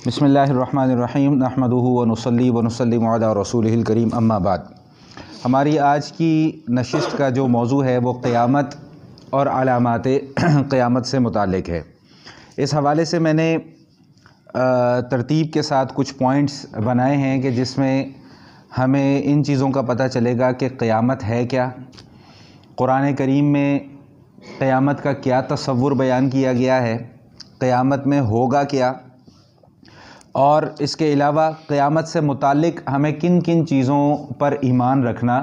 بسم اللہ الرحمن الرحیم نحمدہ ونصلی ونسلم علی رسولہ الکریم اما بعد۔ ہماری آج کی نشست کا جو موضوع ہے وہ قیامت اور علامات قیامت سے متعلق ہے۔ اس حوالے سے میں نے ترتیب کے ساتھ کچھ پوائنٹس بنائے ہیں کہ جس میں ہمیں ان چیزوں کا پتہ چلے گا کہ قیامت ہے کیا، قرآن کریم میں قیامت کا کیا تصور بیان کیا گیا ہے، قیامت میں ہوگا کیا، اور اس کے علاوہ قیامت سے متعلق ہمیں کن کن چیزوں پر ایمان رکھنا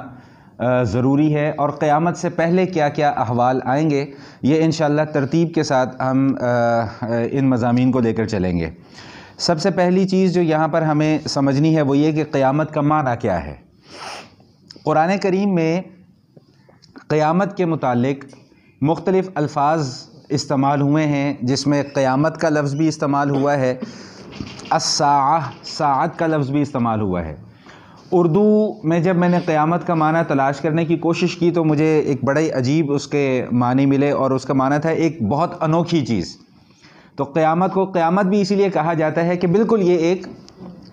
ضروری ہے، اور قیامت سے پہلے کیا کیا احوال آئیں گے، یہ انشاءاللہ ترتیب کے ساتھ ہم ان مضامین کو لے کر چلیں گے۔ سب سے پہلی چیز جو یہاں پر ہمیں سمجھنی ہے وہ یہ کہ قیامت کا معنی کیا ہے۔ قرآن کریم میں قیامت کے متعلق مختلف الفاظ استعمال ہوئے ہیں، جس میں قیامت کا لفظ بھی استعمال ہوا ہے، الساعہ ساعت کا لفظ بھی استعمال ہوا ہے۔ اردو میں جب میں نے قیامت کا معنی تلاش کرنے کی کوشش کی تو مجھے ایک بڑے عجیب اس کے معنی ملے، اور اس کا معنی تھا ایک بہت انوکھی چیز۔ تو قیامت کو قیامت بھی اسی لیے کہا جاتا ہے کہ بالکل یہ ایک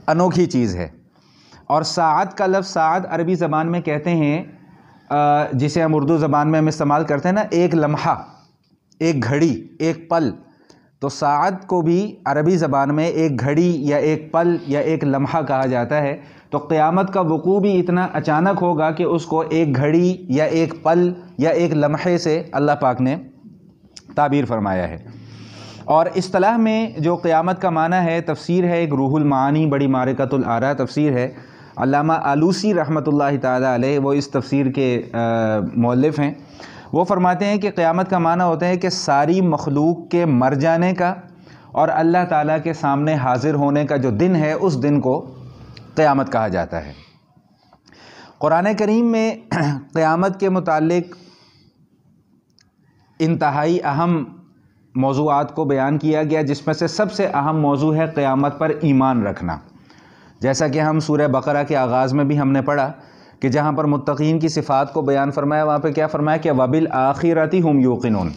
انوکھی چیز ہے۔ اور ساعت کا لفظ ساعت عربی زبان میں کہتے ہیں جسے ہم اردو زبان میں ہم استعمال کرتے ہیں نا، ایک لمحہ، ایک گھڑی، ایک پل۔ تو ساعت کو بھی عربی زبان میں ایک گھڑی یا ایک پل یا ایک لمحہ کہا جاتا ہے۔ تو قیامت کا وقوع بھی اتنا اچانک ہوگا کہ اس کو ایک گھڑی یا ایک پل یا ایک لمحے سے اللہ پاک نے تعبیر فرمایا ہے۔ اور اصطلاح میں جو قیامت کا معنی ہے، تفسیر ہے ایک روح المعانی بڑی معرکۃ الآراء تفسیر ہے، علامہ آلوسی رحمۃ اللہ تعالیٰ علیہ وہ اس تفسیر کے مؤلف ہیں۔ وہ فرماتے ہیں کہ قیامت کا معنی ہوتا ہے کہ ساری مخلوق کے مر جانے کا اور اللہ تعالیٰ کے سامنے حاضر ہونے کا جو دن ہے، اس دن کو قیامت کہا جاتا ہے۔ قرآن کریم میں قیامت کے متعلق انتہائی اہم موضوعات کو بیان کیا گیا، جس میں سے سب سے اہم موضوع ہے قیامت پر ایمان رکھنا۔ جیسا کہ ہم سورہ بقرہ کے آغاز میں بھی ہم نے پڑھا کہ جہاں پر متقین کی صفات کو بیان فرمایا، وہاں پہ کیا فرمایا کہ وَبِالْآخِرَةِ هُمْ يُوقِنُونَ،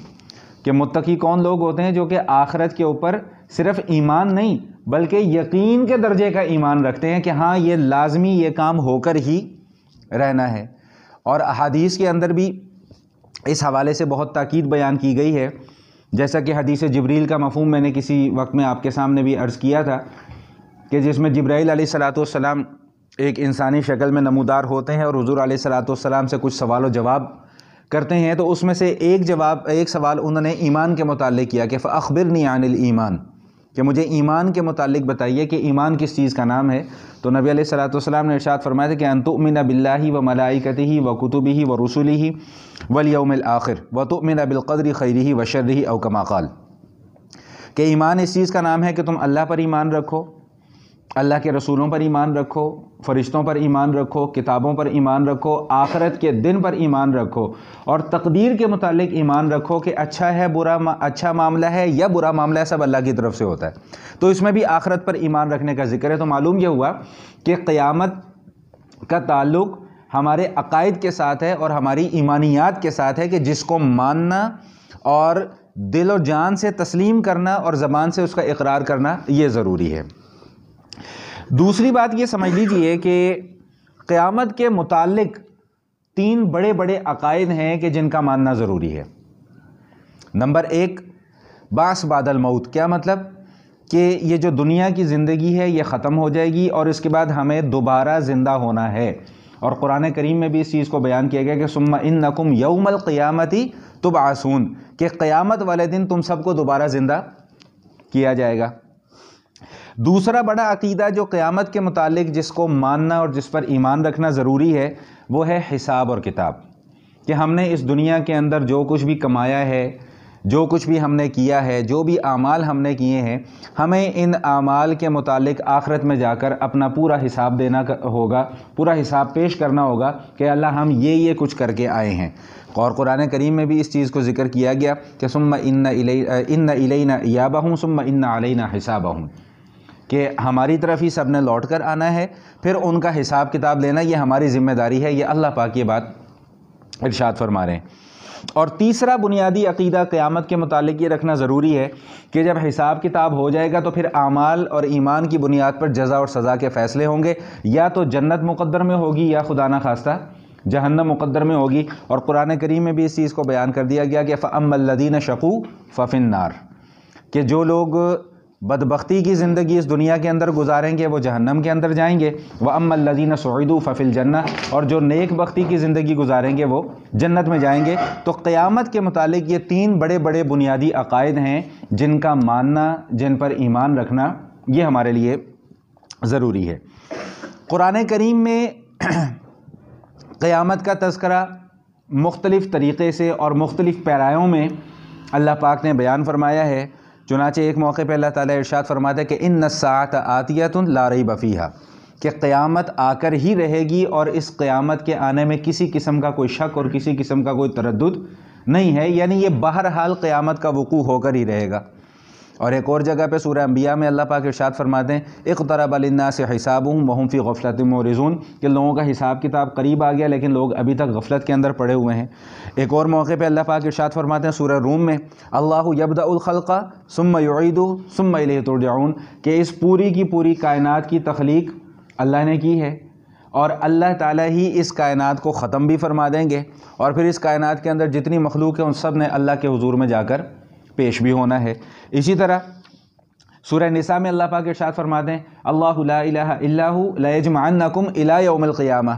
کہ متقی کون لوگ ہوتے ہیں جو کہ آخرت کے اوپر صرف ایمان نہیں بلکہ یقین کے درجے کا ایمان رکھتے ہیں کہ ہاں یہ لازمی یہ کام ہو کر ہی رہنا ہے۔ اور احادیث کے اندر بھی اس حوالے سے بہت تاکید بیان کی گئی ہے، جیسا کہ حدیث جبریل کا مفہوم میں نے کسی وقت میں آپ کے سامنے بھی عرض کیا تھا کہ جس میں جبرائیل علیہ السلام ایک انسانی شکل میں نمودار ہوتے ہیں اور حضور علیہ السلام سے کچھ سوال و جواب کرتے ہیں۔ تو اس میں سے ایک سوال انہوں نے ایمان کے متعلق کیا کہ فَأَخْبِرْنِي عَنِ الْإِيمَانِ، کہ مجھے ایمان کے متعلق بتائیے کہ ایمان کس چیز کا نام ہے۔ تو نبی علیہ السلام نے ارشاد فرمایا تھا کہ أَن تُؤْمِنَ بِاللَّهِ وَمَلَائِكَتِهِ وَكُتُبِهِ وَرُسُلِهِ وَالْيَوْمِ الْآخِرِ وَتُؤْمِنَ بِالْقَدْرِ خَيْرِهِ وَشَرِّهِ أَوْ كَمَا قَالَ، کہ ایمان اس چیز کا نام ہے کہ تم اللہ پر ایمان رکھو، اللہ کے رسولوں پر ایمان رکھو، فرشتوں پر ایمان رکھو، کتابوں پر ایمان رکھو، آخرت کے دن پر ایمان رکھو، اور تقدیر کے متعلق ایمان رکھو کہ اچھا ہے اچھا معاملہ ہے یا برا معاملہ ہے، سب اللہ کی طرف سے ہوتا ہے۔ تو اس میں بھی آخرت پر ایمان رکھنے کا ذکر ہے۔ تو معلوم یہ ہوا کہ قیامت کا تعلق ہمارے عقائد کے ساتھ ہے اور ہماری ایمانیات کے ساتھ ہے، کہ جس کو ماننا اور دل و جان سے تسلیم کرنا اور زبان سے اس کا اقرار کرنا یہ ضروری ہے۔ دوسری بات یہ سمجھ لیجئے کہ قیامت کے متعلق 3 بڑے بڑے عقائد ہیں کہ جن کا ماننا ضروری ہے۔ نمبر 1، بعث بعد الموت۔ کیا مطلب؟ کہ یہ جو دنیا کی زندگی ہے یہ ختم ہو جائے گی اور اس کے بعد ہمیں دوبارہ زندہ ہونا ہے۔ اور قرآن کریم میں بھی اس چیز کو بیان کیا گیا کہ ثم انکم یوم القیامت تبعثون، کہ قیامت والے دن تم سب کو دوبارہ زندہ کیا جائے گا۔ دوسرا بڑا عقیدہ جو قیامت کے متعلق جس کو ماننا اور جس پر ایمان رکھنا ضروری ہے وہ ہے حساب اور کتاب، کہ ہم نے اس دنیا کے اندر جو کچھ بھی کمایا ہے، جو کچھ بھی ہم نے کیا ہے، جو بھی اعمال ہم نے کیے ہیں، ہمیں ان اعمال کے متعلق آخرت میں جا کر اپنا پورا حساب دینا ہوگا، پورا حساب پیش کرنا ہوگا کہ اللہ ہم یہ کچھ کر کے آئے ہیں۔ اور قرآن کریم میں بھی اس چیز کو ذکر کیا گیا کہ ثم ان الینا ایابہم ثم ان علینا حسابہم، کہ ہماری طرف ہی سب نے لوٹ کر آنا ہے، پھر ان کا حساب کتاب لینا یہ ہماری ذمہ داری ہے۔ یہ اللہ پاک یہ بات ارشاد فرما رہے ہیں۔ اور تیسرا بنیادی عقیدہ قیامت کے متعلق یہ رکھنا ضروری ہے کہ جب حساب کتاب ہو جائے گا تو پھر اعمال اور ایمان کی بنیاد پر جزا اور سزا کے فیصلے ہوں گے، یا تو جنت مقدر میں ہوگی یا خدا نخواستہ جہنم مقدر میں ہوگی۔ اور قرآن کریم میں بھی اس چیز کو بیان کر دیا گیا کہ فَأَمَّا الَّذِينَ شَقُوا فَفِي النَّارِ، کہ جو لوگ بدبختی کی زندگی اس دنیا کے اندر گزاریں گے وہ جہنم کے اندر جائیں گے، وَأَمَّا الَّذِينَ سُعِدُوا فَفِي الْجَنَّةِ، اور جو نیک بختی کی زندگی گزاریں گے وہ جنت میں جائیں گے۔ تو قیامت کے متعلق یہ تین بڑے بڑے بنیادی عقائد ہیں جن کا ماننا، جن پر ایمان رکھنا یہ ہمارے لیے ضروری ہے۔ قرآن کریم میں قیامت کا تذکرہ مختلف طریقے سے اور مختلف پیرایوں میں اللہ پاک نے بیان فرمایا ہے۔ چنانچہ ایک موقع پہ اللہ تعالیٰ ارشاد فرماتا ہے کہ ان الساعۃ آتیۃ لا ریب فیہا، کہ قیامت آ کر ہی رہے گی اور اس قیامت کے آنے میں کسی قسم کا کوئی شک اور کسی قسم کا کوئی تردد نہیں ہے، یعنی یہ بہرحال قیامت کا وقوع ہو کر ہی رہے گا۔ اور ایک اور جگہ پہ سورہ انبیاء میں اللہ پاک ارشاد فرماتے ہیں اقترب للناس حسابهم وهم فی غفلۃ معرضون، کہ لوگوں کا حساب کتاب قریب آ گیا لیکن لوگ ابھی تک غفلت کے اندر پڑے ہوئے ہیں۔ ایک اور موقع پہ اللہ پاک ارشاد فرماتے ہیں سورہ روم میں اللہ یبدأ الخلق ثم یعیدہ ثم الیہ ترجعون، کہ اس پوری کی پوری کائنات کی تخلیق اللہ نے کی ہے اور اللہ تعالیٰ ہی اس کائنات کو ختم بھی فرما دیں گے، اور پھر اس کائنات کے اندر جتنی مخلوق ہے ان سب نے اللہ کے حضور میں جا کر پیش بھی ہونا ہے۔ اسی طرح سورہ نساء میں اللہ پاک ارشاد فرماتے ہیں اللہ لا الہ الا ہو لیجمعنکم الی یوم القیامہ،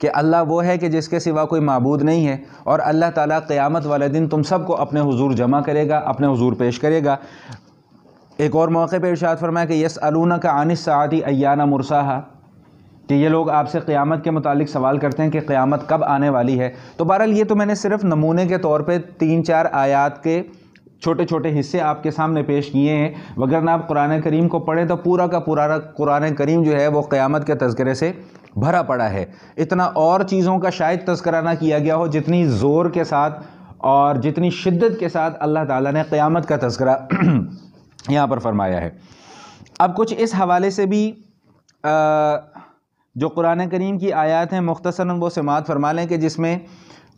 کہ اللہ وہ ہے کہ جس کے سوا کوئی معبود نہیں ہے اور اللہ تعالیٰ قیامت والے دن تم سب کو اپنے حضور جمع کرے گا، اپنے حضور پیش کرے گا۔ ایک اور موقع پہ ارشاد فرمایا کہ یسألونک عن الساعۃ ایان مرساہا، کہ یہ لوگ آپ سے قیامت کے متعلق سوال کرتے ہیں کہ قیامت کب آنے والی ہے۔ تو بہرحال یہ تو میں نے صرف نمونے کے طور پہ 3-4 آیات کے چھوٹے چھوٹے حصے آپ کے سامنے پیش کیے ہیں، وگرنہ آپ قرآن کریم کو پڑھیں تو پورا کا پورا قرآن کریم جو ہے وہ قیامت کے تذکرے سے بھرا پڑا ہے۔ اتنا اور چیزوں کا شاید تذکرہ نہ کیا گیا ہو جتنی زور کے ساتھ اور جتنی شدت کے ساتھ اللہ تعالیٰ نے قیامت کا تذکرہ یہاں پر فرمایا ہے۔ اب کچھ اس حوالے سے بھی جو قرآن کریم کی آیات ہیں مختصراً وہ سماعت فرما لیں کہ جس میں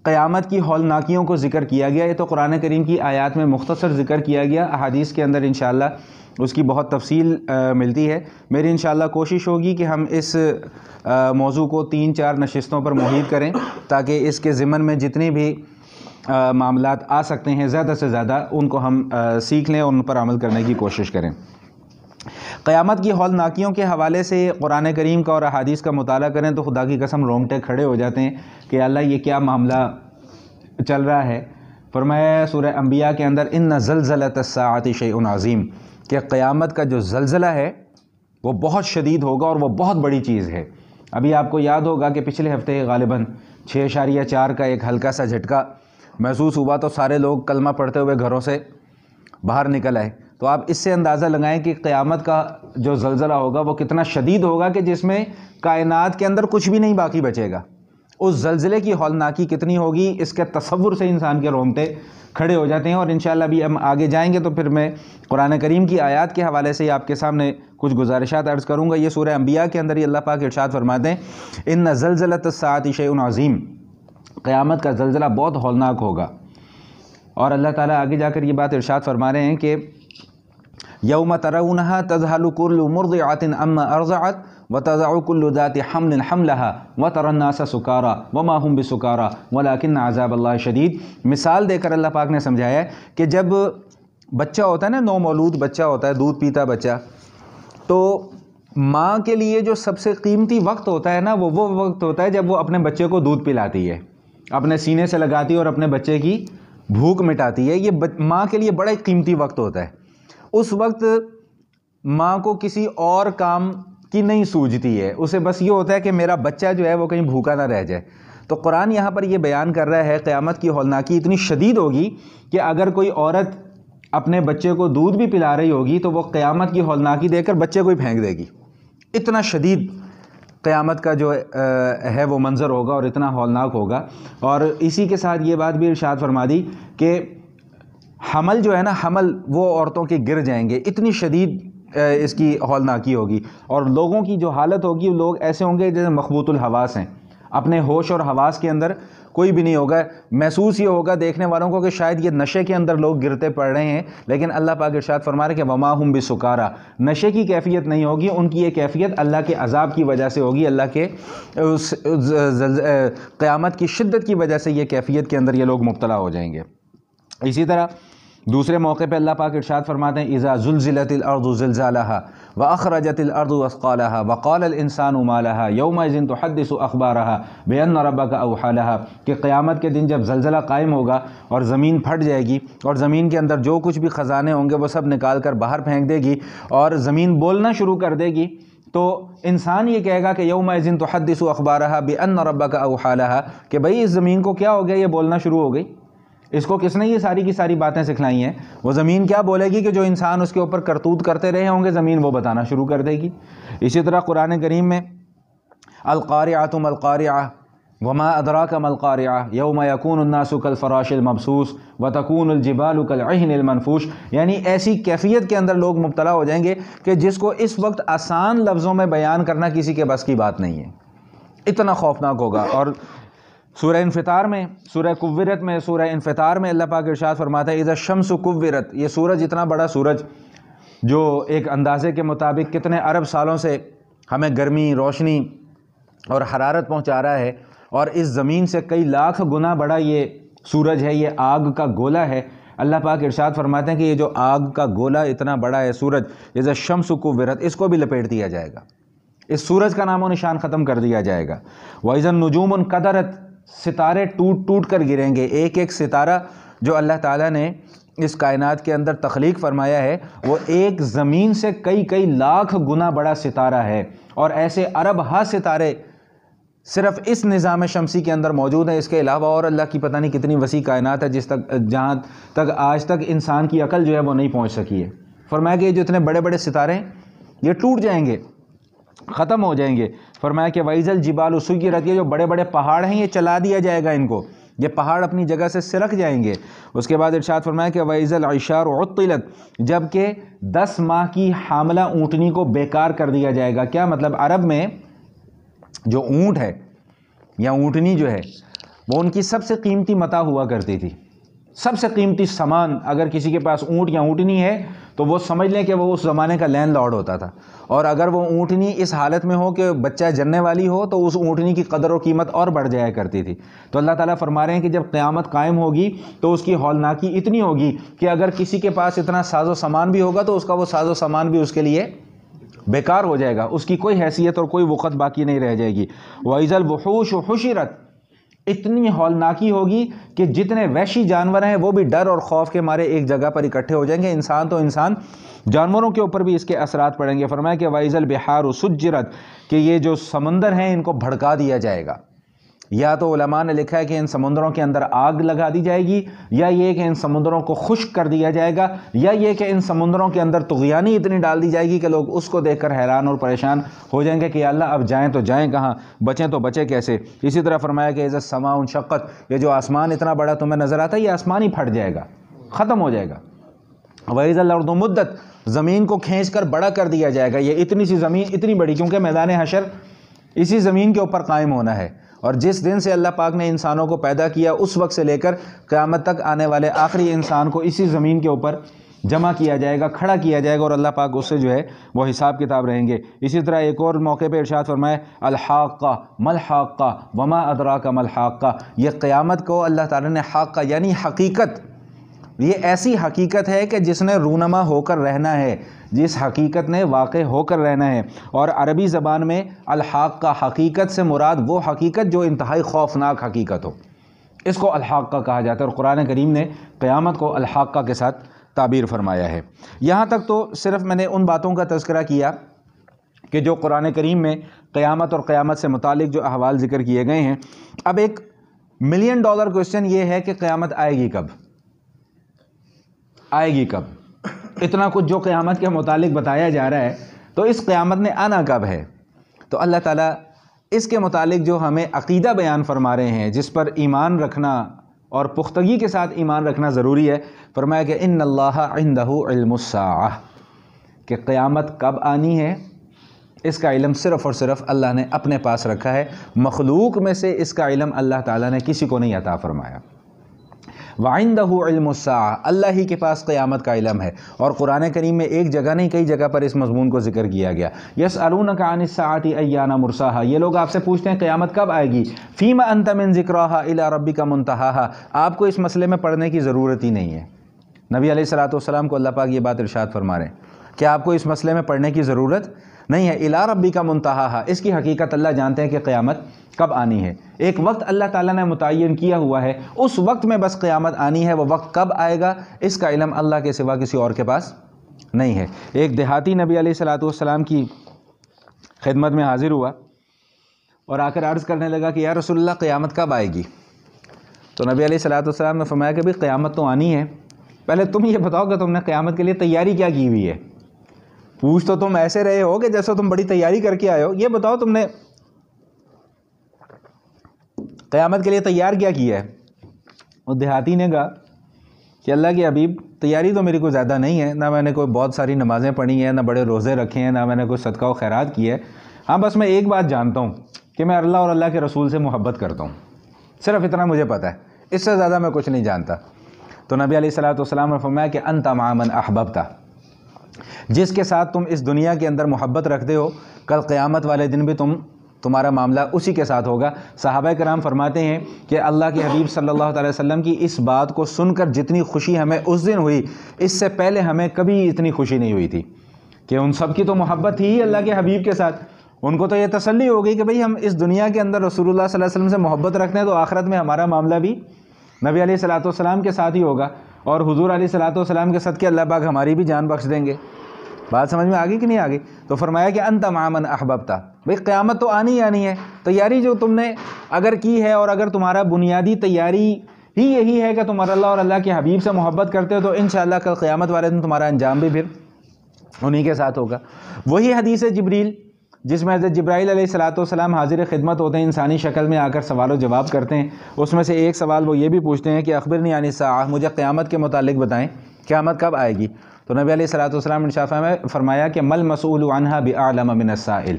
قیامت کی ہولناکیوں کو ذکر کیا گیا۔ یہ تو قرآن کریم کی آیات میں مختصر ذکر کیا گیا، احادیث کے اندر انشاءاللہ اس کی بہت تفصیل ملتی ہے۔ میری انشاءاللہ کوشش ہوگی کہ ہم اس موضوع کو 3-4 نشستوں پر محیط کریں تاکہ اس کے ضمن میں جتنی بھی معاملات آ سکتے ہیں زیادہ سے زیادہ ان کو ہم سیکھ لیں اور ان پر عمل کرنے کی کوشش کریں۔ قیامت کی ہولناکیوں کے حوالے سے قرآن کریم کا اور احادیث کا مطالعہ کریں تو خدا کی قسم رونگٹے کھڑے ہو جاتے ہیں کہ اللہ یہ کیا معاملہ چل رہا ہے۔ فرمایا سورہ انبیاء کے اندر ان زلزلۃ الساعۃ شیء عظیم، کہ قیامت کا جو زلزلہ ہے وہ بہت شدید ہوگا اور وہ بہت بڑی چیز ہے۔ ابھی آپ کو یاد ہوگا کہ پچھلے ہفتے غالباً 6.4 کا ایک ہلکا سا جھٹکا محسوس ہوا تو سارے لوگ کلمہ پڑھتے ہوئے گھروں سے باہر نکل آئے۔ تو آپ اس سے اندازہ لگائیں کہ قیامت کا جو زلزلہ ہوگا وہ کتنا شدید ہوگا کہ جس میں کائنات کے اندر کچھ بھی نہیں باقی بچے گا۔ اس زلزلے کی ہولناکی کتنی ہوگی اس کے تصور سے انسان کے رونگٹے کھڑے ہو جاتے ہیں۔ اور انشاءاللہ ابھی ہم آگے جائیں گے تو پھر میں قرآن کریم کی آیات کے حوالے سے آپ کے سامنے کچھ گزارشات عرض کروں گا۔ یہ سورہ انبیاء کے اندر ہی اللہ پاک ارشاد فرماتے ہیں ان زلزلۃ الساعۃ شیء عظیم، قیامت کا زلزلہ بہت ہولناک ہوگا۔ اور اللہ تعالیٰ آگے جا کر یہ بات ارشاد فرما رہے ہیں کہ یوم ترونها تذهل كل مرضعۃ عما ارضعت وتضع كل ذات حمل حملها وترى الناس سکارى وما هم بسکارى ولكن عذاب اللہ شدید۔ مثال دے کر اللہ پاک نے سمجھایا ہے کہ جب بچہ ہوتا ہے نا، نو مولود بچہ ہوتا ہے، دودھ پیتا بچہ، تو ماں کے لیے جو سب سے قیمتی وقت ہوتا ہے نا وہ وقت ہوتا ہے جب وہ اپنے بچے کو دودھ پلاتی ہے، اپنے سینے سے لگاتی ہے اور اپنے بچے کی بھوک مٹاتی ہے۔ یہ ماں کے لیے بڑا قیمتی وقت ہوتا ہے۔ اس وقت ماں کو کسی اور کام کی نہیں سوجتی ہے، اسے بس یہ ہوتا ہے کہ میرا بچہ جو ہے وہ کہیں بھوکا نہ رہ جائے۔ تو قرآن یہاں پر یہ بیان کر رہا ہے قیامت کی ہولناکی اتنی شدید ہوگی کہ اگر کوئی عورت اپنے بچے کو دودھ بھی پلا رہی ہوگی تو وہ قیامت کی ہولناکی دیکھ کر بچے کو ہی پھینک دے گی۔ اتنا شدید قیامت کا جو ہے وہ منظر ہوگا اور اتنا ہولناک ہوگا۔ اور اسی کے ساتھ یہ بات بھی ارشاد فرما دی کہ حمل جو ہے نا، حمل وہ عورتوں کے گر جائیں گے، اتنی شدید اس کی ہولناکی ہوگی۔ اور لوگوں کی جو حالت ہوگی، لوگ ایسے ہوں گے جیسے مخبوط الحواس ہیں، اپنے ہوش اور حواس کے اندر کوئی بھی نہیں ہوگا۔ محسوس یہ ہوگا دیکھنے والوں کو کہ شاید یہ نشے کے اندر لوگ گرتے پڑ رہے ہیں، لیکن اللہ پاک ارشاد فرما رہے کہ وما ہم بسکارا، نشے کی کیفیت نہیں ہوگی، ان کی یہ کیفیت اللہ کے عذاب کی وجہ سے ہوگی، اللہ کے قیامت کی شدت کی وجہ سے یہ کیفیت کے اندر یہ لوگ مبتلا ہو جائیں گے۔ اسی طرح دوسرے موقع پہ اللہ پاک ارشاد فرماتے ہیں اذا زلزلت الارض زلزالها واخرجت الارض اثقالها وقال الانسان ما لها يومئذ تحدث اخبارها بان ربك اوحى لها، کہ قیامت کے دن جب زلزلہ قائم ہوگا اور زمین پھٹ جائے گی اور زمین کے اندر جو کچھ بھی خزانے ہوں گے وہ سب نکال کر باہر پھینک دے گی اور زمین بولنا شروع کر دے گی، تو انسان یہ کہے گا کہ یومئذ تحدث اخبارها بان ربك اوحى لها، کہ بھئی اس زمین کو کیا ہو گیا، یہ بولنا شروع ہو گئی، اس کو کس نے یہ ساری کی ساری باتیں سکھلائی ہیں؟ وہ زمین کیا بولے گی کہ جو انسان اس کے اوپر کرتوت کرتے رہے ہوں گے زمین وہ بتانا شروع کر دے گی۔ اسی طرح قرآن کریم میں القارعۃ ما القارعۃ وما ادراک ما القارعۃ یوم یکون الناس کالفراش المبثوث وتکون الجبال کالعہن المنفوش، یعنی ایسی کیفیت کے اندر لوگ مبتلا ہو جائیں گے کہ جس کو اس وقت آسان لفظوں میں بیان کرنا کسی کے بس کی بات نہیں ہے، اتنا خوفناک ہوگا۔ اور سورہ انفطار میں، سورہ کورت میں، سورہ انفطار میں اللہ پاک ارشاد فرماتا ہے اذا الشمس کورت، یہ سورج اتنا بڑا سورج جو ایک اندازے کے مطابق کتنے ارب سالوں سے ہمیں گرمی، روشنی اور حرارت پہنچا رہا ہے، اور اس زمین سے کئی لاکھ گنا بڑا یہ سورج ہے، یہ آگ کا گولا ہے۔ اللہ پاک ارشاد فرماتے ہیں کہ یہ جو آگ کا گولا اتنا بڑا ہے سورج، اذا الشمس کورت، اس کو بھی لپیٹ دیا جائے گا، اس سورج کا نام و نشان ختم کر دیا جائے گا۔ وَإِذَا النُّجُومُ انْقَدَرَتْ، ستارے ٹوٹ ٹوٹ کر گریں گے، ایک ایک ستارہ جو اللہ تعالیٰ نے اس کائنات کے اندر تخلیق فرمایا ہے وہ ایک زمین سے کئی کئی لاکھ گنا بڑا ستارہ ہے، اور ایسے ارب ہا ستارے صرف اس نظام شمسی کے اندر موجود ہیں۔ اس کے علاوہ اور اللہ کی پتہ نہیں کتنی وسیع کائنات ہے جہاں تک آج تک انسان کی عقل جو ہے وہ نہیں پہنچ سکی ہے۔ فرمایا کہ یہ جو اتنے بڑے بڑے ستارے ہیں یہ ٹوٹ جائیں گے، ختم ہو جائیں گے۔ فرمایا کہ وَإِذَا الْجِبَالُ سُيِّرَتْ، یہ جو بڑے بڑے پہاڑ ہیں یہ چلا دیا جائے گا، ان کو، یہ پہاڑ اپنی جگہ سے سرک جائیں گے۔ اس کے بعد ارشاد فرمایا کہ وَإِذَا الْعِشَارُ عُطِّلَتْ، جبکہ 10 ماہ کی حاملہ اونٹنی کو بیکار کر دیا جائے گا۔ کیا مطلب؟ عرب میں جو اونٹ ہے یا اونٹنی جو ہے وہ ان کی سب سے قیمتی متاع ہوا کرتی تھی، سب سے قیمتی سامان۔ اگر کسی کے پاس اونٹ یا اونٹنی ہے تو وہ سمجھ لیں کہ وہ اس زمانے کا لینڈ لارڈ ہوتا تھا، اور اگر وہ اونٹنی اس حالت میں ہو کہ بچہ جننے والی ہو تو اس اونٹنی کی قدر و قیمت اور بڑھ جایا کرتی تھی۔ تو اللہ تعالیٰ فرما رہے ہیں کہ جب قیامت قائم ہوگی تو اس کی ہولناکی اتنی ہوگی کہ اگر کسی کے پاس اتنا ساز و سامان بھی ہوگا تو اس کا وہ ساز و سامان بھی اس کے لیے بیکار ہو جائے گا، اس کی کوئی حیثیت اور کوئی وقت باقی نہیں رہ جائے گی۔ وَإِذَا الْوُحُوشُ حُشِرَتْ، اتنی ہولناکی ہوگی کہ جتنے وحشی جانور ہیں وہ بھی ڈر اور خوف کے مارے ایک جگہ پر اکٹھے ہو جائیں گے، انسان تو انسان، جانوروں کے اوپر بھی اس کے اثرات پڑیں گے۔ فرمایا کہ وَإِذَا الْبِحَارُ سُجِّرَتْ، کہ یہ جو سمندر ہیں ان کو بھڑکا دیا جائے گا۔ یا تو علماء نے لکھا ہے کہ ان سمندروں کے اندر آگ لگا دی جائے گی، یا یہ کہ ان سمندروں کو خشک کر دیا جائے گا، یا یہ کہ ان سمندروں کے اندر طغیانی اتنی ڈال دی جائے گی کہ لوگ اس کو دیکھ کر حیران اور پریشان ہو جائیں گے کہ یا اللہ اب جائیں تو جائیں کہاں، بچیں تو بچیں کیسے۔ اسی طرح فرمایا کہ اذا السماء انشقت، یہ جو آسمان اتنا بڑا تمہیں نظر آتا ہے یہ آسمان ہی پھٹ جائے گا، ختم ہو جائے گا۔ وَإِذَا الْأَرْضُ مُدَّتْ، زمین کو کھینچ کر بڑا کر دیا جائے گا، یہ اتنی سی زمین اتنی بڑی، کیونکہ میدان حشر اسی زمین کے اوپر قائم ہونا ہے، اور جس دن سے اللہ پاک نے انسانوں کو پیدا کیا اس وقت سے لے کر قیامت تک آنے والے آخری انسان کو اسی زمین کے اوپر جمع کیا جائے گا، کھڑا کیا جائے گا، اور اللہ پاک اس سے جو ہے وہ حساب کتاب رہیں گے۔ اسی طرح ایک اور موقع پہ ارشاد فرمائے الحاقہ ما الحاقہ وما ادراک ما الحاقہ، یہ قیامت کو اللہ تعالیٰ نے حاقہ یعنی حقیقت، یہ ایسی حقیقت ہے کہ جس نے رونما ہو کر رہنا ہے، جس حقیقت نے واقع ہو کر رہنا ہے۔ اور عربی زبان میں الحاقہ، حقیقت سے مراد وہ حقیقت جو انتہائی خوفناک حقیقت ہو، اس کو الحاقہ کہا جاتا ہے، اور قرآن کریم نے قیامت کو الحاقہ کے ساتھ تعبیر فرمایا ہے۔ یہاں تک تو صرف میں نے ان باتوں کا تذکرہ کیا کہ جو قرآن کریم میں قیامت اور قیامت سے متعلق جو احوال ذکر کیے گئے ہیں۔ اب ایک $1 ملین کوسچن یہ ہے کہ قیامت آئے گی کب، آئے گی کب؟ اتنا کچھ جو قیامت کے متعلق بتایا جا رہا ہے تو اس قیامت نے آنا کب ہے؟ تو اللہ تعالیٰ اس کے متعلق جو ہمیں عقیدہ بیان فرما رہے ہیں، جس پر ایمان رکھنا اور پختگی کے ساتھ ایمان رکھنا ضروری ہے، فرمایا کہ ان اللہ عندہ علم الساعہ، کہ قیامت کب آنی ہے اس کا علم صرف اور صرف اللہ نے اپنے پاس رکھا ہے، مخلوق میں سے اس کا علم اللہ تعالیٰ نے کسی کو نہیں عطا فرمایا۔ وَعِندَهُ عِلْمُ السَّاعَةِ، اللہ ہی کے پاس قیامت کا علم ہے، اور قرآن کریم میں ایک جگہ نہیں کئی جگہ پر اس مضمون کو ذکر کیا گیا۔ يَسْأَلُونَكَ عَنِ السَّاعَةِ أَيَّانَ مُرْسَاهَا، یہ لوگ آپ سے پوچھتے ہیں قیامت کب آئے گی، فِيمَ أَنْتَ مِنْ ذِكْرَاهَا إِلَىٰ رَبِّكَ مُنْتَهَاهَا، آپ کو اس مسئلے میں پڑھنے کی ضرورت ہی نہیں ہے۔ نبی علیہ السلام کو اللہ پاک یہ بات ارشاد فرما رہے ہیں کہ آپ کو اس مسئلے میں پڑھنے کی ضرورت نہیں ہے، اِلیٰ رَبِّكَ مُنْتَهَاهَا، اس کی حقیقت اللہ جانتے ہیں کہ قیامت کب آنی ہے، ایک وقت اللہ تعالیٰ نے متعین کیا ہوا ہے، اس وقت میں بس قیامت آنی ہے، وہ وقت کب آئے گا اس کا علم اللہ کے سوا کسی اور کے پاس نہیں ہے۔ ایک دیہاتی نبی علیہ السلام کی خدمت میں حاضر ہوا اور آ کر عرض کرنے لگا کہ یا رسول اللہ قیامت کب آئے گی؟ تو نبی علیہ السلام نے فرمایا کہ بھئی قیامت تو آنی ہے، پہلے تم یہ بتاؤ کہ تم نے قیامت کے لیے تیاری کیا کی ہوئی ہے؟ پوچھ تو تم ایسے رہے ہو کہ جیسے تم بڑی تیاری کر کے آئے ہو، یہ بتاؤ تم نے قیامت کے لیے تیار کیا کیا ہے؟ وہ دیہاتی نے کہا کہ اللہ کے حبیب تیاری تو میری کوئی زیادہ نہیں ہے، نہ میں نے کوئی بہت ساری نمازیں پڑھی ہیں، نہ بڑے روزے رکھے ہیں، نہ میں نے کوئی صدقہ و خیرات کی ہے، ہاں بس میں ایک بات جانتا ہوں کہ میں اللہ اور اللہ کے رسول سے محبت کرتا ہوں، صرف اتنا مجھے پتہ ہے، اس سے زیادہ میں کچھ نہیں جانتا۔ تو نبی علیہ السلام نے فرمایا کہ انت مع من احببت، جس کے ساتھ تم اس دنیا کے اندر محبت رکھتے ہو، کل قیامت والے دن بھی تمہارا معاملہ اسی کے ساتھ ہوگا۔ صحابہ کرام فرماتے ہیں کہ اللہ کے حبیب صلی اللہ علیہ وسلم کی اس بات کو سن کر جتنی خوشی ہمیں اس دن ہوئی، اس سے پہلے ہمیں کبھی اتنی خوشی نہیں ہوئی تھی، کہ ان سب کی تو محبت تھی اللہ کے حبیب کے ساتھ، ان کو تو یہ تسلی ہو گئی کہ بھئی ہم اس دنیا کے اندر رسول اللہ صلی اللہ علیہ وسلم سے محبت رکھتے ہیں تو آخرت میں ہمارا معاملہ بھی نبی علیہ السلام کے ساتھ ہی ہوگا، اور حضور علیہ السلام کے صدقے اللہ پاک ہماری بھی جان بخش دیں گے۔ بات سمجھ میں آ گئی کہ نہیں آ گئی؟ تو فرمایا کہ انت مع من احببت، بھئی قیامت تو آنی ہی آنی ہے، تیاری جو تم نے اگر کی ہے، اور اگر تمہارا بنیادی تیاری ہی یہی ہے کہ تم اللہ اور اللہ کے حبیب سے محبت کرتے ہو، تو انشاءاللہ کل قیامت والے دن تمہارا انجام بھی پھر انہی کے ساتھ ہوگا۔ وہی حدیث جبریل جس میں حضرت جبرائیل علیہ السلام حاضر خدمت ہوتے ہیں، انسانی شکل میں آ کر سوال و جواب کرتے ہیں، اس میں سے ایک سوال وہ یہ بھی پوچھتے ہیں کہ اخبرنی عن الساعہ، مجھے قیامت کے متعلق بتائیں قیامت کب آئے گی؟ تو نبی علیہ السلام نے فرمایا کہ مل مسئول عنہا باعلم من السائل،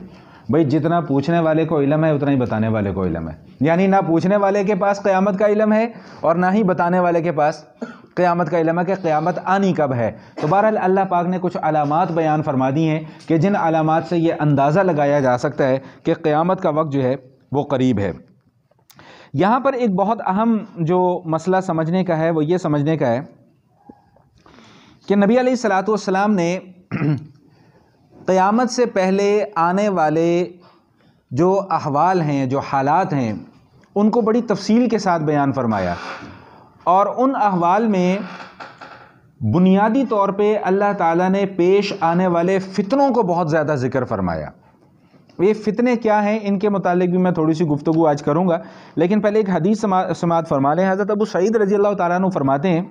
بھئی جتنا پوچھنے والے کو علم ہے اتنا ہی بتانے والے کو علم ہے، یعنی نہ پوچھنے والے کے پاس قیامت کا علم ہے اور نہ ہی بتانے والے کے پاس قیامت کا علم ہے کہ قیامت آنی کب ہے۔ تو بہرحال اللہ پاک نے کچھ علامات بیان فرما دی ہیں کہ جن علامات سے یہ اندازہ لگایا جا سکتا ہے کہ قیامت کا وقت جو ہے وہ قریب ہے۔ یہاں پر ایک بہت اہم جو مسئلہ سمجھنے کا ہے وہ یہ سمجھنے کا ہے کہ نبی علیہ السلام نے قیامت سے پہلے آنے والے جو احوال ہیں، جو حالات ہیں، ان کو بڑی تفصیل کے ساتھ بیان فرمایا، اور ان احوال میں بنیادی طور پہ اللہ تعالیٰ نے پیش آنے والے فتنوں کو بہت زیادہ ذکر فرمایا۔ یہ فتنے کیا ہیں ان کے متعلق بھی میں تھوڑی سی گفتگو آج کروں گا، لیکن پہلے ایک حدیث سماعت فرما لیں۔ حضرت ابو سعید رضی اللہ تعالیٰ عنہ فرماتے ہیں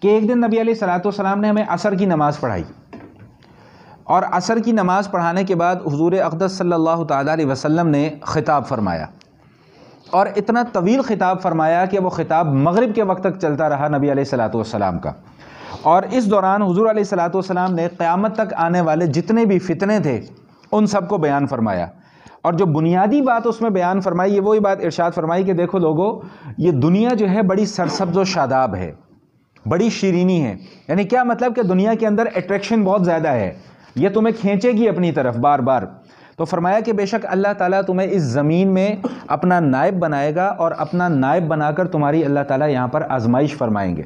کہ ایک دن نبی علیہ السلام نے ہمیں عصر کی نماز پڑھائی، اور عصر کی نماز پڑھانے کے بعد حضور اقدس صلی اللہ تعالیٰ علیہ وسلم نے خطاب فرمایا، اور اتنا طویل خطاب فرمایا کہ وہ خطاب مغرب کے وقت تک چلتا رہا نبی علیہ السلام کا، اور اس دوران حضور علیہ السلام نے قیامت تک آنے والے جتنے بھی فتنے تھے ان سب کو بیان فرمایا، اور جو بنیادی بات اس میں بیان فرمائی یہ وہی بات ارشاد فرمائی کہ دیکھو لوگو، یہ دنیا جو ہے بڑی سرسبز و شاداب ہے، بڑی شیرینی ہے، یعنی کیا مطلب کہ دنیا کے اندر اٹریکشن بہت زیادہ ہے، یہ تمہیں کھینچے گی اپنی طرف بار بار۔ تو فرمایا کہ بے شک اللہ تعالیٰ تمہیں اس زمین میں اپنا نائب بنائے گا، اور اپنا نائب بنا کر تمہاری اللہ تعالیٰ یہاں پر آزمائش فرمائیں گے،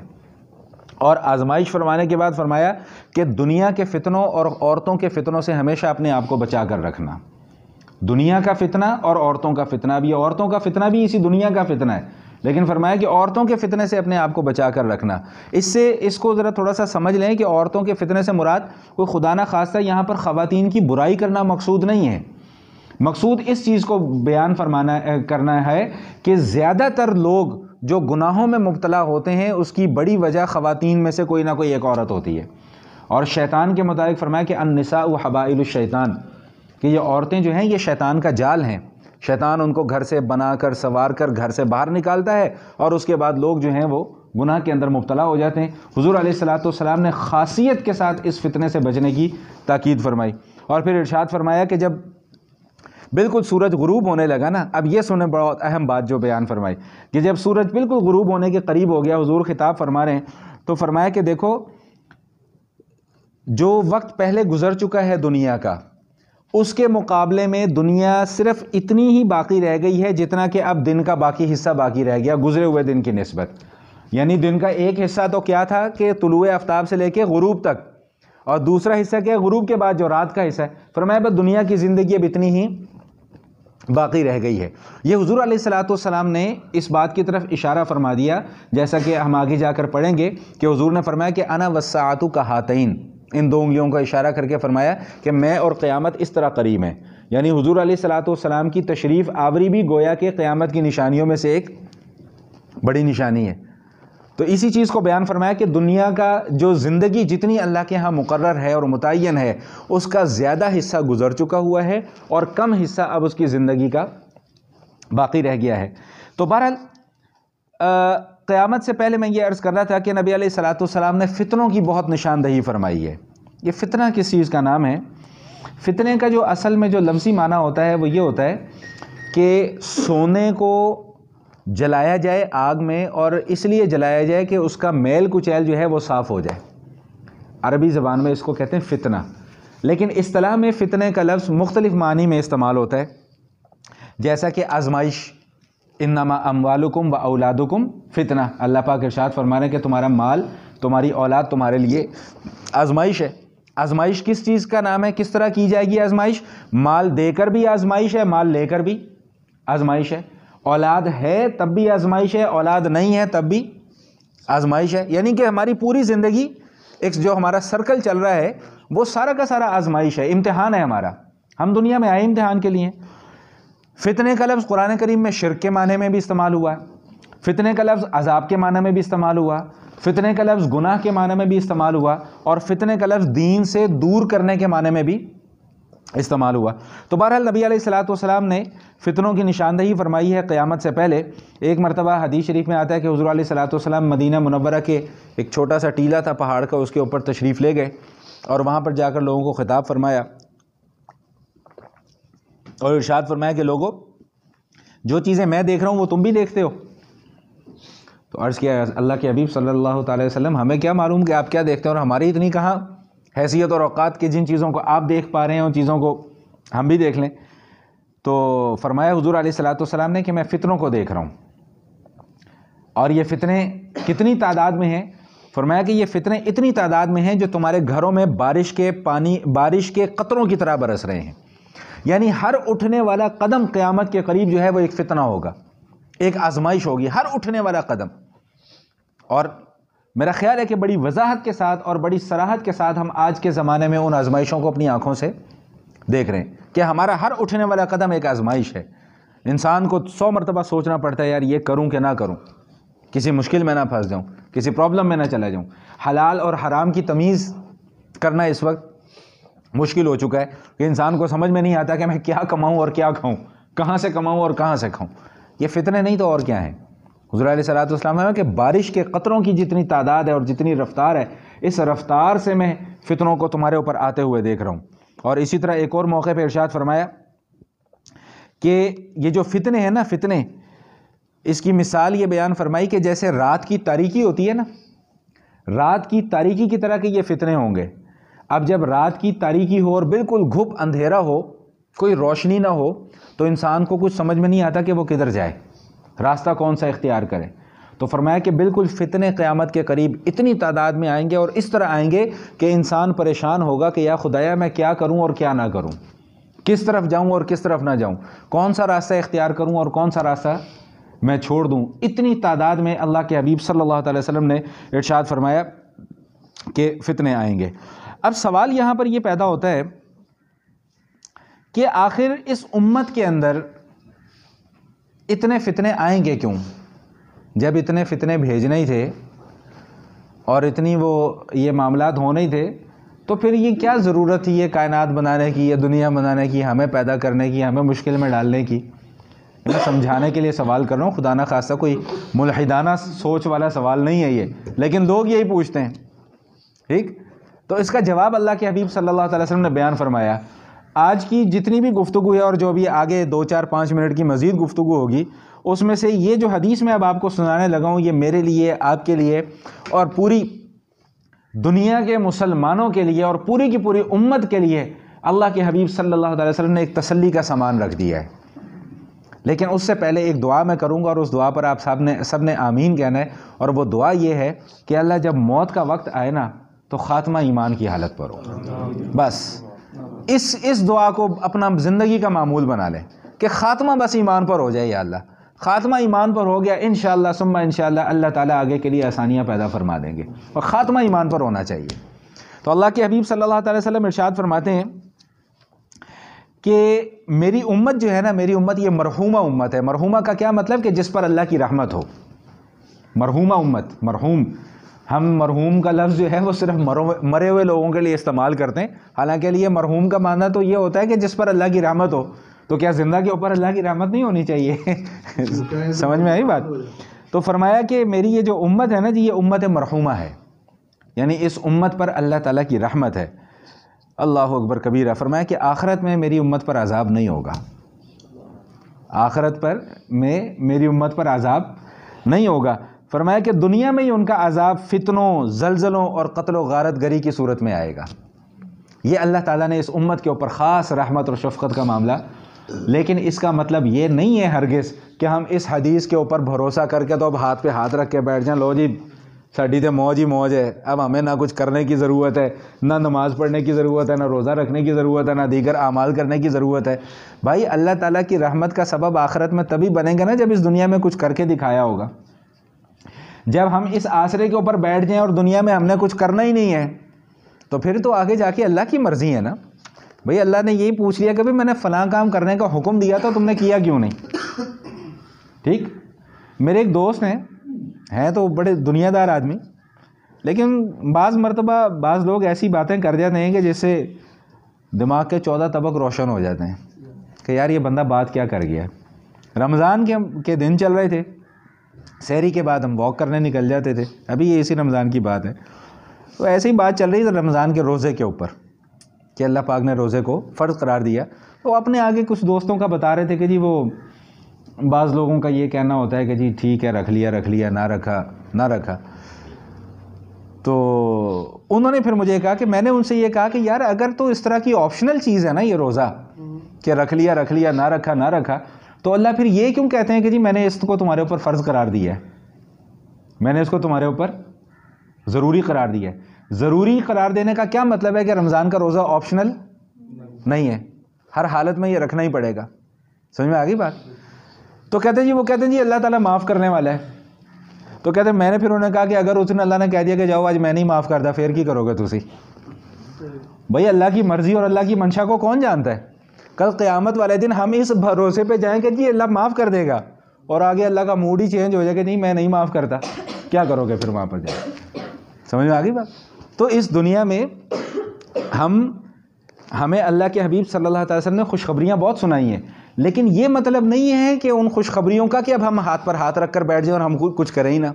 اور آزمائش فرمانے کے بعد فرمایا کہ دنیا کے فتنوں اور عورتوں کے فتنوں سے ہمیشہ اپنے آپ کو بچا کر رکھنا۔ دنیا کا فتنہ اور عورتوں کا فتنہ، بھی عورتوں کا فتنہ بھی اسی دنیا کا فتنہ ہے، لیکن فرمایا کہ عورتوں کے فتنے سے اپنے آپ کو بچا کر رکھنا۔ اس کو ذرا تھوڑا سا سمجھ لیں کہ عورتوں کے فتنے سے مراد کوئی خدا نہ خواستہ یہاں پر خواتین کی برائی کرنا مقصود نہیں ہے، مقصود اس چیز کو بیان کرنا ہے کہ زیادہ تر لوگ جو گناہوں میں مبتلا ہوتے ہیں اس کی بڑی وجہ خواتین میں سے کوئی نہ کوئی ایک عورت ہوتی ہے، اور شیطان کے مطابق فرمایا کہ النساء حبائل الشیطان، کہ یہ عورتیں جو ہیں یہ شیطان کا جال ہیں، شیطان ان کو گھر سے بنا کر سوار کر گھر سے باہر نکالتا ہے، اور اس کے بعد لوگ جو ہیں وہ گناہ کے اندر مبتلا ہو جاتے ہیں۔ حضور علیہ السلام نے خاصیت کے ساتھ اس فتنے سے بچنے کی تاکید فرمائی، اور پھر ارشاد فرمایا کہ جب بالکل سورج غروب ہونے لگا نا، اب یہ سنیں بہت اہم بات جو بیان فرمائی کہ جب سورج بالکل غروب ہونے کے قریب ہو گیا، حضور خطاب فرما رہے ہیں تو فرمایا کہ دیکھو جو وقت پہلے گزر چکا ہے دنیا کا، اس کے مقابلے میں دنیا صرف اتنی ہی باقی رہ گئی ہے جتنا کہ اب دن کا باقی حصہ باقی رہ گیا گزرے ہوئے دن کی نسبت. یعنی دن کا ایک حصہ تو کیا تھا کہ طلوع آفتاب سے لے کے غروب تک، اور دوسرا حصہ کیا غروب کے بعد جو رات کا حصہ ہے. فرمایا بس دنیا کی زندگی اب اتنی ہی باقی رہ گئی ہے. یہ حضور علیہ الصلوۃ والسلام نے اس بات کی طرف اشارہ فرما دیا، جیسا کہ ہم آگے جا کر پڑھیں گے کہ حضور نے فرمایا کہ انا والساعۃ کہاتین، ان دو انگلیوں کا اشارہ کر کے فرمایا کہ میں اور قیامت اس طرح قریب ہیں. یعنی حضور علیہ الصلوۃ والسلام کی تشریف آوری بھی گویا کہ قیامت کی نشانیوں میں سے ایک بڑی نشانی ہے. تو اسی چیز کو بیان فرمایا کہ دنیا کا جو زندگی جتنی اللہ کے ہاں مقرر ہے اور متعین ہے، اس کا زیادہ حصہ گزر چکا ہوا ہے اور کم حصہ اب اس کی زندگی کا باقی رہ گیا ہے. تو بہرحال قیامت سے پہلے میں یہ عرض کر رہا تھا کہ نبی علیہ الصلوۃ والسلام نے فتنوں کی بہت نشاندہی فرمائی ہے. یہ فتنہ کس چیز کا نام ہے؟ فتنے کا جو اصل میں جو لفظی معنی ہوتا ہے وہ یہ ہوتا ہے کہ سونے کو جلایا جائے آگ میں، اور اس لیے جلایا جائے کہ اس کا میل کچیل جو ہے وہ صاف ہو جائے. عربی زبان میں اس کو کہتے ہیں فتنہ، لیکن اصطلاح میں فتنے کا لفظ مختلف معنی میں استعمال ہوتا ہے، جیسا کہ آزمائش، انما اموالکم و اولادکم فتنہ. اللہ پاک ارشاد فرما رہے ہیں کہ تمہارا مال، تمہاری اولاد تمہارے لیے آزمائش ہے. آزمائش کس چیز کا نام ہے؟ کس طرح کی جائے گی آزمائش؟ مال دے کر بھی آزمائش ہے، مال لے کر بھی آزمائش ہے. اولاد ہے تب بھی آزمائش ہے، اولاد نہیں ہے تب بھی آزمائش ہے. یعنی کہ ہماری پوری زندگی ایک جو ہمارا سرکل چل رہا ہے وہ سارا کا سارا آزمائش ہے، امتحان ہے ہمارا. ہم دنیا میں آئے امتحان کے لیے. فتنے کا لفظ قرآن کریم میں شرک کے معنی میں بھی استعمال ہوا ہے، فتنے کا لفظ عذاب کے معنی میں بھی استعمال ہوا، فتنے کا لفظ گناہ کے معنی میں بھی استعمال ہوا، اور فتنے کا لفظ دین سے دور کرنے کے معنی میں بھی استعمال ہوا. تو بہرحال نبی علیہ الصلوۃ والسلام نے فتنوں کی نشاندہی فرمائی ہے قیامت سے پہلے. ایک مرتبہ حدیث شریف میں آتا ہے کہ حضور علیہ الصلوۃ والسلام مدینہ منورہ کے ایک چھوٹا سا ٹیلہ تھا پہاڑ کا، اس کے اوپر تشریف لے گئے اور وہاں پر جا کر لوگوں کو خطاب فرمایا اور ارشاد فرمایا کہ لوگوں، جو چیزیں میں دیکھ رہا ہوں وہ تم بھی دیکھتے ہو. تو عرض کیا اللہ کے حبیب صلی اللہ تعالی وسلم، ہمیں کیا معلوم کہ آپ کیا دیکھتے ہیں، اور ہماری اتنی کہاں حیثیت اور اوقات کہ جن چیزوں کو آپ دیکھ پا رہے ہیں ان چیزوں کو ہم بھی دیکھ لیں. تو فرمایا حضور علیہ الصلوۃ والسلام نے کہ میں فتنوں کو دیکھ رہا ہوں. اور یہ فتنے کتنی تعداد میں ہیں؟ فرمایا کہ یہ فتنے اتنی تعداد میں ہیں جو تمہارے گھروں میں بارش کے قطروں کی طرح برس رہے ہیں. یعنی ہر اٹھنے والا قدم قیامت کے قریب جو ہے وہ ایک فتنہ ہوگا، ایک آزمائش ہوگی، ہر اٹھنے والا قدم. اور میرا خیال ہے کہ بڑی وضاحت کے ساتھ اور بڑی صراحت کے ساتھ ہم آج کے زمانے میں ان آزمائشوں کو اپنی آنکھوں سے دیکھ رہے ہیں کہ ہمارا ہر اٹھنے والا قدم ایک آزمائش ہے. انسان کو 100 مرتبہ سوچنا پڑتا ہے یار یہ کروں کہ نہ کروں، کسی مشکل میں نہ پھنس جاؤں، کسی پرابلم میں نہ چلا جاؤں. حلال اور حرام کی تمیز کرنا اس وقت مشکل ہو چکا ہے کہ انسان کو سمجھ میں نہیں آتا کہ میں کیا کماؤں اور کیا کھاؤں، کہاں سے کماؤں اور کہاں سے کھاؤں. یہ فتنے نہیں تو اور کیا ہیں. حضور علیہ الصلوۃ والسلام نے کہ بارش کے قطروں کی جتنی تعداد ہے اور جتنی رفتار ہے، اس رفتار سے میں فتنوں کو تمہارے اوپر آتے ہوئے دیکھ رہا ہوں. اور اسی طرح ایک اور موقع پہ ارشاد فرمایا کہ یہ جو فتنے ہیں نا، فتنے، اس کی مثال یہ بیان فرمائی کہ جیسے رات کی تاریکی ہوتی ہے نا، رات کی تاریکی کی طرح کہ یہ فتنے ہوں گے. اب جب رات کی تاریکی ہو اور بالکل گھپ اندھیرا ہو، کوئی روشنی نہ ہو، تو انسان کو کچھ سمجھ میں نہیں آتا کہ وہ کدھر جائے، راستہ کون سا اختیار کرے. تو فرمایا کہ بالکل فتنے قیامت کے قریب اتنی تعداد میں آئیں گے اور اس طرح آئیں گے کہ انسان پریشان ہوگا کہ یا خدایا میں کیا کروں اور کیا نہ کروں، کس طرف جاؤں اور کس طرف نہ جاؤں، کون سا راستہ اختیار کروں اور کون سا راستہ میں چھوڑ دوں. اتنی تعداد میں اللہ کے حبیب صلی اللہ تعالی وسلم نے ارشاد فرمایا کہ فتنے آئیں گے. اب سوال یہاں پر یہ پیدا ہوتا ہے کہ آخر اس امت کے اندر اتنے فتنے آئیں گے کیوں؟ جب اتنے فتنے بھیجنے ہی تھے اور اتنی وہ یہ معاملات ہونے ہی تھے، تو پھر یہ کیا ضرورت تھی یہ کائنات بنانے کی، یہ دنیا بنانے کی، ہمیں پیدا کرنے کی، ہمیں مشکل میں ڈالنے کی؟ میں سمجھانے کے لیے سوال کر رہا ہوں، خدا نہ خواستہ کوئی ملحدانہ سوچ والا سوال نہیں ہے یہ، لیکن لوگ یہی پوچھتے ہیں. ٹھیک، تو اس کا جواب اللہ کے حبیب صلی اللہ تعالی وسلم نے بیان فرمایا. آج کی جتنی بھی گفتگو ہے اور جو بھی آگے 2 4 5 منٹ کی مزید گفتگو ہوگی اس میں سے یہ جو حدیث میں اب آپ کو سنانے لگا ہوں یہ میرے لیے، آپ کے لیے اور پوری دنیا کے مسلمانوں کے لیے اور پوری کی پوری امت کے لیے اللہ کے حبیب صلی اللہ علیہ وسلم نے ایک تسلی کا سامان رکھ دیا ہے. لیکن اس سے پہلے ایک دعا میں کروں گا اور اس دعا پر آپ سب نے آمین کہنا ہے. اور وہ دعا یہ ہے کہ اللہ جب موت کا وقت آئے نا تو خاتمہ ایمان کی حالت پر ہو. بس اس دعا کو اپنا زندگی کا معمول بنا لیں کہ خاتمہ بس ایمان پر ہو جائے. یا اللہ خاتمہ ایمان پر ہو گیا، انشاءاللہ ثم انشاءاللہ اللہ تعالیٰ آگے کے لیے آسانیاں پیدا فرما دیں گے، اور خاتمہ ایمان پر ہونا چاہیے. تو اللہ کے حبیب صلی اللہ تعالی وسلم ارشاد فرماتے ہیں کہ میری امت جو ہے نا، میری امت یہ مرحومہ امت ہے. مرحومہ کا کیا مطلب؟ کہ جس پر اللہ کی رحمت ہو. مرحومہ امت، مرحوم، ہم مرحوم کا لفظ جو ہے وہ صرف مرے ہوئے لوگوں کے لیے استعمال کرتے ہیں، حالانکہ لیے مرحوم کا معنی تو یہ ہوتا ہے کہ جس پر اللہ کی رحمت ہو. تو کیا زندہ کے اوپر اللہ کی رحمت نہیں ہونی چاہیے؟ سمجھ میں آئی بات؟ تو فرمایا کہ میری یہ جو امت ہے نا جی، یہ امت مرحومہ ہے، یعنی اس امت پر اللہ تعالیٰ کی رحمت ہے. اللہ اکبر کبیرہ. فرمایا کہ آخرت میں میری امت پر عذاب نہیں ہوگا. آخرت پر میں میری امت پر عذاب نہیں ہوگا. فرمایا کہ دنیا میں ہی ان کا عذاب فتنوں، زلزلوں اور قتل و غارت گری کی صورت میں آئے گا. یہ اللہ تعالیٰ نے اس امت کے اوپر خاص رحمت اور شفقت کا معاملہ. لیکن اس کا مطلب یہ نہیں ہے ہرگز کہ ہم اس حدیث کے اوپر بھروسہ کر کے تو اب ہاتھ پہ ہاتھ رکھ کے بیٹھ جائیں، لو جی ساڈی تے موج ہی موج ہے، اب ہمیں نہ کچھ کرنے کی ضرورت ہے، نہ نماز پڑھنے کی ضرورت ہے، نہ روزہ رکھنے کی ضرورت ہے، نہ دیگر اعمال کرنے کی ضرورت ہے. بھائی اللہ تعالیٰ کی رحمت کا سبب آخرت میں تبھی بنے گا نا جب اس دنیا میں کچھ کر کے دکھایا ہوگا. جب ہم اس آسرے کے اوپر بیٹھ جائیں اور دنیا میں ہم نے کچھ کرنا ہی نہیں ہے تو پھر تو آگے جا کے اللہ کی مرضی ہے نا. بھئی اللہ نے یہی پوچھ لیا کہ بھی میں نے فلاں کام کرنے کا حکم دیا تھا، تم نے کیا کیوں نہیں؟ ٹھیک. میرے ایک دوست ہیں تو بڑے دنیا دار آدمی، لیکن بعض مرتبہ بعض لوگ ایسی باتیں کر جاتے ہیں کہ جس سے دماغ کے 14 طبق روشن ہو جاتے ہیں کہ یار یہ بندہ بات کیا کر گیا. رمضان کے دن چل رہے تھے، سحری کے بعد ہم واک کرنے نکل جاتے تھے، ابھی یہ اسی رمضان کی بات ہے. تو ایسی ہی بات چل رہی تھی رمضان کے روزے کے اوپر کہ اللہ پاک نے روزے کو فرض قرار دیا. تو اپنے آگے کچھ دوستوں کا بتا رہے تھے کہ جی وہ بعض لوگوں کا یہ کہنا ہوتا ہے کہ جی ٹھیک ہے رکھ لیا، نہ رکھا. تو انہوں نے پھر مجھے کہا کہ میں نے ان سے یہ کہا کہ یار اگر تو اس طرح کی آپشنل چیز ہے نا یہ روزہ کہ رکھ لیا، نہ رکھا، تو اللہ پھر یہ کیوں کہتے ہیں کہ جی میں نے اس کو تمہارے اوپر فرض قرار دیا ہے، میں نے اس کو تمہارے اوپر ضروری قرار دیا ہے. ضروری قرار دینے کا کیا مطلب ہے کہ رمضان کا روزہ آپشنل نہیں ہے، ہر حالت میں یہ رکھنا ہی پڑے گا. سمجھ میں آ گئی بات؟ تو کہتے ہیں جی اللہ تعالیٰ معاف کرنے والا ہے. تو کہتے ہیں میں نے پھر انہوں نے کہا کہ اگر اس نے اللہ نے کہہ دیا کہ جاؤ آج میں نہیں معاف کرتا پھر کی کرو گے تسی؟ بھائی اللہ کی مرضی اور اللہ کی منشا کو کون جانتا ہے؟ کل قیامت والے دن ہم اس بھروسے پہ جائیں کہ جی اللہ معاف کر دے گا اور آگے اللہ کا موڈ ہی چینج ہو جائے کہ نہیں میں نہیں معاف کرتا، کیا کرو گے پھر وہاں پر جائے؟ سمجھ میں آ گئی بات؟ تو اس دنیا میں ہمیں اللہ کے حبیب صلی اللہ علیہ وسلم نے خوشخبریاں بہت سنائی ہیں، لیکن یہ مطلب نہیں ہے کہ ان خوشخبریوں کا کہ اب ہم ہاتھ پر ہاتھ رکھ کر بیٹھ جائیں اور ہم کچھ کریں ہی نہ.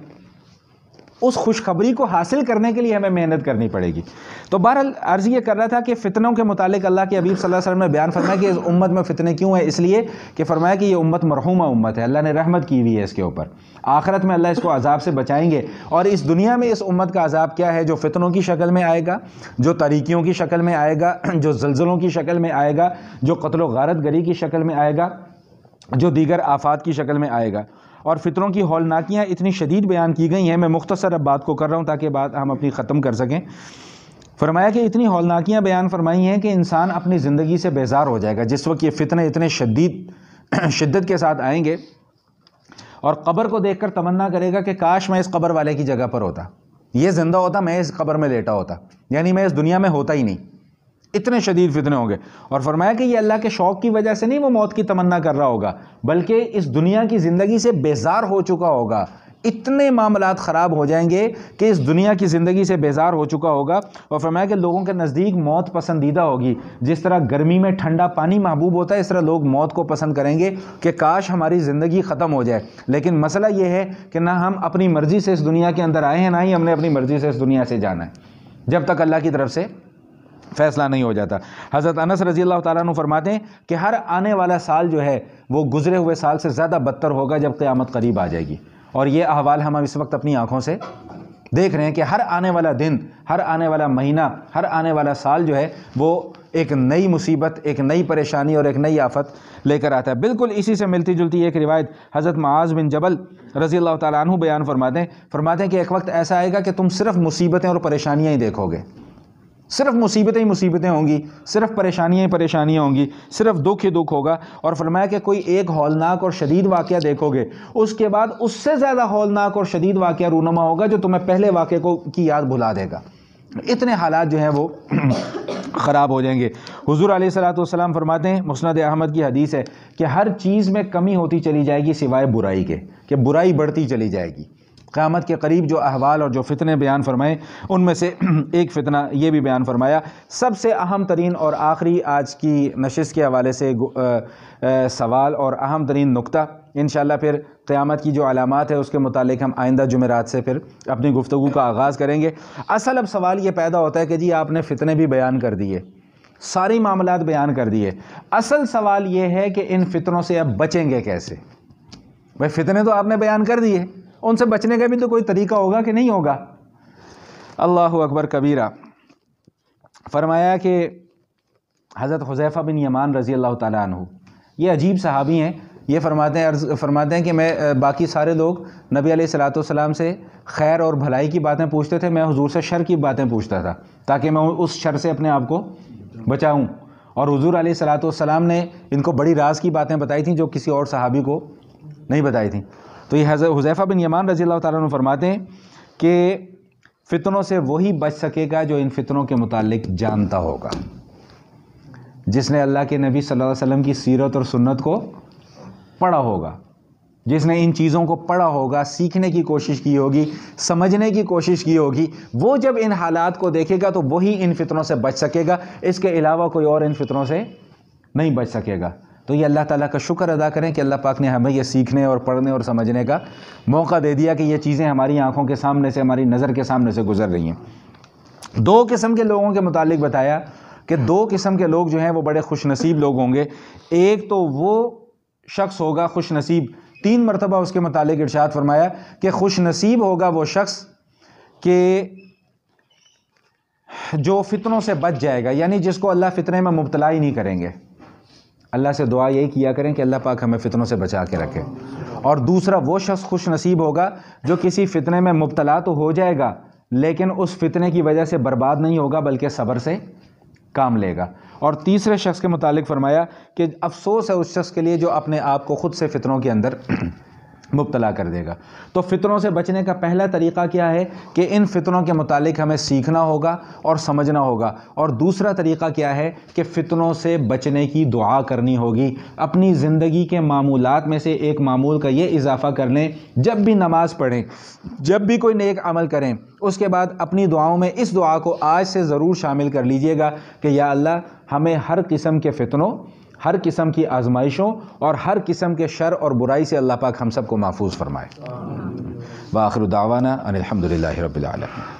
اس خوشخبری کو حاصل کرنے کے لیے ہمیں محنت کرنی پڑے گی. تو بہرحال عرض یہ کر رہا تھا کہ فتنوں کے متعلق اللہ کے حبیب صلی اللہ علیہ وسلم نے بیان فرمایا کہ اس امت میں فتنے کیوں ہیں، اس لیے کہ فرمایا کہ یہ امت مرحومہ امت ہے، اللہ نے رحمت کی ہوئی ہے اس کے اوپر. آخرت میں اللہ اس کو عذاب سے بچائیں گے، اور اس دنیا میں اس امت کا عذاب کیا ہے؟ جو فتنوں کی شکل میں آئے گا، جو تاریکیوں کی شکل میں آئے گا، جو زلزلوں کی شکل میں آئے گا، جو قتل و غارت گری کی شکل میں آئے گا، جو دیگر آفات کی شکل میں آئے گا. اور فتنوں کی ہولناکیاں اتنی شدید بیان کی گئی ہیں، میں مختصر اب بات کو کر رہا ہوں تاکہ بات ہم اپنی ختم کر سکیں. فرمایا کہ اتنی ہولناکیاں بیان فرمائی ہیں کہ انسان اپنی زندگی سے بیزار ہو جائے گا جس وقت یہ فتنے اتنے شدت کے ساتھ آئیں گے، اور قبر کو دیکھ کر تمنا کرے گا کہ کاش میں اس قبر والے کی جگہ پر ہوتا، یہ زندہ ہوتا، میں اس قبر میں لیٹا ہوتا، یعنی میں اس دنیا میں ہوتا ہی نہیں. اتنے شدید فتنے ہوں گے. اور فرمایا کہ یہ اللہ کے شوق کی وجہ سے نہیں وہ موت کی تمنا کر رہا ہوگا، بلکہ اس دنیا کی زندگی سے بیزار ہو چکا ہوگا. اتنے معاملات خراب ہو جائیں گے کہ اس دنیا کی زندگی سے بیزار ہو چکا ہوگا. اور فرمایا کہ لوگوں کے نزدیک موت پسندیدہ ہوگی. جس طرح گرمی میں ٹھنڈا پانی محبوب ہوتا ہے، اس طرح لوگ موت کو پسند کریں گے کہ کاش ہماری زندگی ختم ہو جائے. لیکن مسئلہ یہ ہے کہ نہ ہم اپنی مرضی سے اس دنیا کے اندر آئے ہیں، نہ ہی ہم نے اپنی مرضی سے اس دنیا سے جانا ہے. جب تک اللہ کی طرف سے فیصلہ نہیں ہو جاتا۔ حضرت انس رضی اللہ تعالیٰ عنہ فرماتے ہیں کہ ہر آنے والا سال جو ہے وہ گزرے ہوئے سال سے زیادہ بدتر ہوگا جب قیامت قریب آ جائے گی، اور یہ احوال ہم اس وقت اپنی آنکھوں سے دیکھ رہے ہیں کہ ہر آنے والا دن، ہر آنے والا مہینہ، ہر آنے والا سال جو ہے وہ ایک نئی مصیبت، ایک نئی پریشانی اور ایک نئی آفت لے کر آتا ہے۔ بالکل اسی سے ملتی جلتی ایک روایت حضرت معاذ بن جبل رضی اللہ تعالیٰ عنہ بیان فرماتے ہیں کہ ایک وقت ایسا آئے گا کہ تم صرف مصیبتیں اور پریشانیاں ہی دیکھو گے، صرف مصیبتیں ہی مصیبتیں ہوں گی، صرف پریشانیاں ہی پریشانیاں ہوں گی، صرف دکھ ہی دکھ ہوگا۔ اور فرمایا کہ کوئی ایک ہولناک اور شدید واقعہ دیکھو گے، اس کے بعد اس سے زیادہ ہولناک اور شدید واقعہ رونما ہوگا جو تمہیں پہلے واقعے کی یاد بھلا دے گا۔ اتنے حالات جو ہیں وہ خراب ہو جائیں گے۔ حضور علیہ الصلوۃ والسلام فرماتے ہیں، مسند احمد کی حدیث ہے کہ ہر چیز میں کمی ہوتی چلی جائے گی سوائے برائی کے، کہ برائی بڑھتی چلی جائے گی۔ قیامت کے قریب جو احوال اور جو فتنے بیان فرمائے ان میں سے ایک فتنہ یہ بھی بیان فرمایا۔ سب سے اہم ترین اور آخری آج کی نشست کے حوالے سے سوال اور اہم ترین نقطہ، انشاءاللہ پھر قیامت کی جو علامات ہے اس کے متعلق ہم آئندہ جمعرات سے پھر اپنی گفتگو کا آغاز کریں گے۔ اصل اب سوال یہ پیدا ہوتا ہے کہ جی آپ نے فتنے بھی بیان کر دیے، ساری معاملات بیان کر دیے، اصل سوال یہ ہے کہ ان فتنوں سے اب بچیں گے کیسے؟ بھائی فتنے تو آپ نے بیان کر دیے، ان سے بچنے کا بھی تو کوئی طریقہ ہوگا کہ نہیں ہوگا؟ اللہ اکبر کبیرہ۔ فرمایا کہ حضرت حذیفہ بن یمان رضی اللہ تعالیٰ عنہ، یہ عجیب صحابی ہیں، یہ فرماتے ہیں کہ میں باقی سارے لوگ نبی علیہ الصلوۃ والسلام سے خیر اور بھلائی کی باتیں پوچھتے تھے، میں حضور سے شر کی باتیں پوچھتا تھا تاکہ میں اس شر سے اپنے آپ کو بچاؤں، اور حضور علیہ الصلوۃ والسلام نے ان کو بڑی راز کی باتیں بتائی تھیں جو کسی اور صحابی کو نہیں بتائی تھیں۔ تو یہ حضرت حذیفہ بن یمان رضی اللہ تعالیٰ عنہ فرماتے ہیں کہ فتنوں سے وہی بچ سکے گا جو ان فتنوں کے متعلق جانتا ہوگا، جس نے اللہ کے نبی صلی اللہ علیہ وسلم کی سیرت اور سنت کو پڑھا ہوگا، جس نے ان چیزوں کو پڑھا ہوگا، سیکھنے کی کوشش کی ہوگی، سمجھنے کی کوشش کی ہوگی، وہ جب ان حالات کو دیکھے گا تو وہی ان فتنوں سے بچ سکے گا، اس کے علاوہ کوئی اور ان فتنوں سے نہیں بچ سکے گا۔ تو یہ اللہ تعالیٰ کا شکر ادا کریں کہ اللہ پاک نے ہمیں یہ سیکھنے اور پڑھنے اور سمجھنے کا موقع دے دیا کہ یہ چیزیں ہماری آنکھوں کے سامنے سے، ہماری نظر کے سامنے سے گزر رہی ہیں۔ دو قسم کے لوگوں کے متعلق بتایا کہ دو قسم کے لوگ جو ہیں وہ بڑے خوش نصیب لوگ ہوں گے۔ ایک تو وہ شخص ہوگا خوش نصیب، 3 مرتبہ اس کے متعلق ارشاد فرمایا کہ خوش نصیب ہوگا وہ شخص کہ جو فتنوں سے بچ جائے گا، یعنی جس کو اللہ فتنے میں مبتلا ہی نہیں کریں گے۔ اللہ سے دعا یہی کیا کریں کہ اللہ پاک ہمیں فتنوں سے بچا کے رکھے۔ اور دوسرا وہ شخص خوش نصیب ہوگا جو کسی فتنے میں مبتلا تو ہو جائے گا لیکن اس فتنے کی وجہ سے برباد نہیں ہوگا بلکہ صبر سے کام لے گا۔ اور تیسرے شخص کے متعلق فرمایا کہ افسوس ہے اس شخص کے لیے جو اپنے آپ کو خود سے فتنوں کے اندر مبتلا کر دے گا۔ تو فتنوں سے بچنے کا پہلا طریقہ کیا ہے کہ ان فتنوں کے متعلق ہمیں سیکھنا ہوگا اور سمجھنا ہوگا، اور دوسرا طریقہ کیا ہے کہ فتنوں سے بچنے کی دعا کرنی ہوگی۔ اپنی زندگی کے معمولات میں سے ایک معمول کا یہ اضافہ کر لیں، جب بھی نماز پڑھیں، جب بھی کوئی نیک عمل کریں، اس کے بعد اپنی دعاؤں میں اس دعا کو آج سے ضرور شامل کر لیجئے گا کہ یا اللہ ہمیں ہر قسم کے فتنوں، ہر قسم کی آزمائشوں اور ہر قسم کے شر اور برائی سے اللہ پاک ہم سب کو محفوظ فرمائے۔ وآخر دعوانا ان الحمد للہ رب العالمین۔